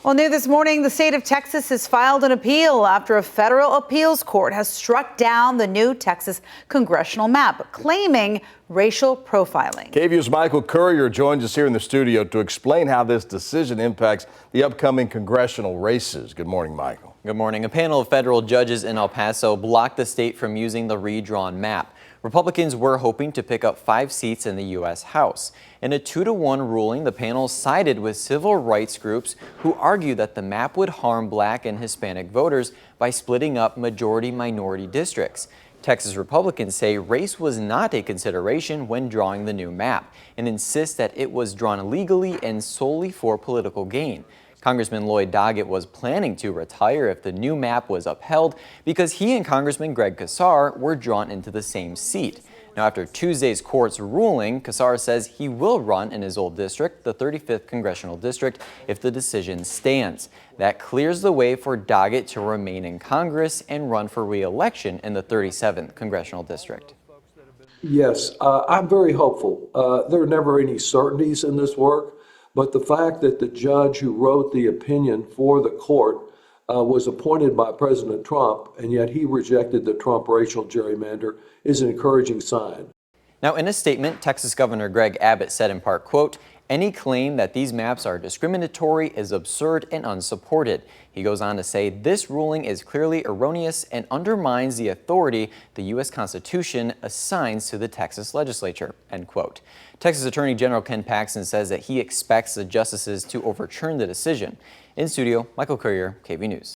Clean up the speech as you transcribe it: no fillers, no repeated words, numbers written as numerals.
Well, new this morning, the state of Texas has filed an appeal after a federal appeals court has struck down the new Texas congressional map, claiming racial profiling. KVUE's Michael Courier joins us here in the studio to explain how this decision impacts the upcoming congressional races. Good morning, Michael. Good morning. A panel of federal judges in El Paso blocked the state from using the redrawn map. Republicans were hoping to pick up 5 seats in the U.S. House. In a 2-to-1 ruling, the panel sided with civil rights groups who argue that the map would harm Black and Hispanic voters by splitting up majority-minority districts. Texas Republicans say race was not a consideration when drawing the new map and insist that it was drawn legally and solely for political gain. Congressman Lloyd Doggett was planning to retire if the new map was upheld because he and Congressman Greg Casar were drawn into the same seat. Now, after Tuesday's court's ruling, Casar says he will run in his old district, the 35th Congressional District, if the decision stands. That clears the way for Doggett to remain in Congress and run for re-election in the 37th Congressional District. Yes, I'm very hopeful. There are never any certainties in this work. But the fact that the judge who wrote the opinion for the court was appointed by President Trump, and yet he rejected the Trump racial gerrymander, is an encouraging sign. Now, in a statement, Texas Governor Greg Abbott said in part, quote, "Any claim that these maps are discriminatory is absurd and unsupported." He goes on to say this ruling is clearly erroneous and undermines the authority the U.S. Constitution assigns to the Texas legislature, end quote. Texas Attorney General Ken Paxton says that he expects the justices to overturn the decision. In studio, Michael Courier, KVUE News.